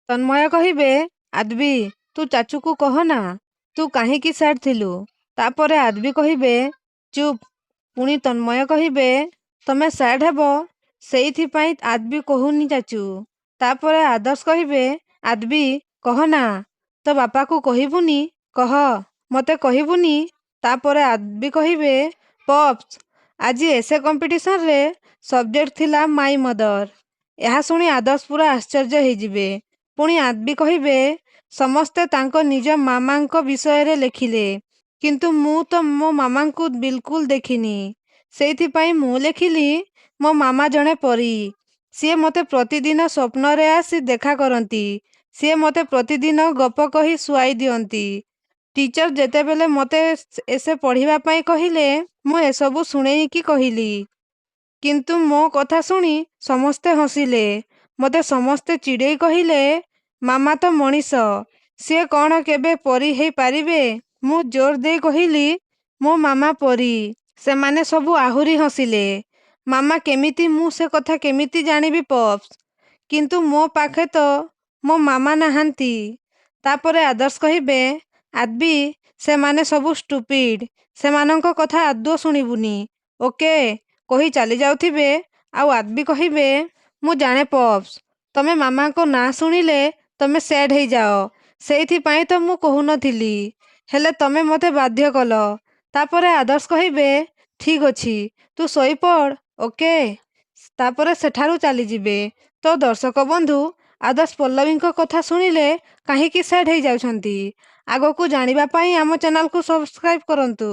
ତନ୍ମୟ କହିବେ, ଆଦ୍ବି ତୁ ଚାଚୁକୁ କହନା, ତୁ କାହିଁକି ସ୍ୟାଡ୍ ଥିଲୁ? ତାପରେ ଆଦ୍ବି କହିବେ, ଚୁପ୍। ପୁଣି ତନ୍ମୟ କହିବେ, ତମେ ସ୍ୟାଡ୍ ହେବ ସେଇଥିପାଇଁ ଆଦ୍ବି କହୁନି ଚାଚୁ। ତାପରେ ଆଦର୍ଶ କହିବେ, ଆଦ୍ବି କହନା, ତୋ ବାପାକୁ କହିବୁନି? କହ, ମତେ କହିବୁନି? ତାପରେ ଆଦ୍ବି କହିବେ, ପପ୍ସ ଆଜି ଏସେ କମ୍ପିଟିସନରେ ସବଜେକ୍ଟ ଥିଲା ମାଇ ମଦର। ଏହା ଶୁଣି ଆଦର୍ଶ ପୁରା ଆଶ୍ଚର୍ଯ୍ୟ ହେଇଯିବେ। ପୁଣି ଆଦ୍ବି କହିବେ, ସମସ୍ତେ ତାଙ୍କ ନିଜ ମାମାଙ୍କ ବିଷୟରେ ଲେଖିଲେ, କିନ୍ତୁ ମୁଁ ତ ମୋ ମାମାଙ୍କୁ ବିଲକୁଲ ଦେଖିନି। ସେଇଥିପାଇଁ ମୁଁ ଲେଖିଲି, ମୋ ମାମା ଜଣେ ପରୀ। ସିଏ ମୋତେ ପ୍ରତିଦିନ ସ୍ୱପ୍ନରେ ଆସି ଦେଖା କରନ୍ତି। ସିଏ ମୋତେ ପ୍ରତିଦିନ ଗପ କହି ଶୁଆଇ ଦିଅନ୍ତି। ଟିଚର ଯେତେବେଳେ ମୋତେ ଏସେ ପଢ଼ିବା ପାଇଁ କହିଲେ, ମୁଁ ଏସବୁ ଶୁଣେଇକି କହିଲି। କିନ୍ତୁ ମୋ କଥା ଶୁଣି ସମସ୍ତେ ହସିଲେ। ମୋତେ ସମସ୍ତେ ଚିଡ଼େଇ କହିଲେ, ମାମା ତ ମଣିଷ, ସିଏ କ'ଣ କେବେ ପରୀ ହେଇପାରିବେ? ମୁଁ ଜୋର ଦେଇ କହିଲି, ମୋ ମାମା ପରୀ। ସେମାନେ ସବୁ ଆହୁରି ହସିଲେ। ମାମା କେମିତି, ମୁଁ ସେ କଥା କେମିତି ଜାଣିବି ପପ୍ସ? କିନ୍ତୁ ମୋ ପାଖେ ତ ମୋ ମାମା ନାହାନ୍ତି। ତାପରେ ଆଦର୍ଶ କହିବେ, ଆଦ୍ବି ସେମାନେ ସବୁ ଷ୍ଟୁପିଡ୍, ସେମାନଙ୍କ କଥା ଆଦୌ ଶୁଣିବୁନି, ଓକେ କହି ଚାଲି ଯାଉଥିବେ। ଆଉ ଆଦ୍ବି କହିବେ, ମୁଁ ଜାଣେ ପପ୍ସ, ତମେ ମାମାଙ୍କ ନାଁ ଶୁଣିଲେ ତମେ ସ୍ୟାଡ୍ ହେଇଯାଅ, ସେଇଥିପାଇଁ ତ ମୁଁ କହୁନଥିଲି, ହେଲେ ତମେ ମୋତେ ବାଧ୍ୟ କଲ। ତାପରେ ଆଦର୍ଶ କହିବେ, ଠିକ୍ ଅଛି, ତୁ ଶୋଇପଡ଼, ଓକେ। ତାପରେ ସେଠାରୁ ଚାଲିଯିବେ। ତ ଦର୍ଶକ ବନ୍ଧୁ, ଆଦର୍ଶ ପଲ୍ଲବୀଙ୍କ କଥା ଶୁଣିଲେ କାହିଁକି ସ୍ୟାଡ୍ ହେଇଯାଉଛନ୍ତି? ଆଗକୁ ଜାଣିବା ପାଇଁ ଆମ ଚ୍ୟାନେଲକୁ ସବସ୍କ୍ରାଇବ୍ କରନ୍ତୁ।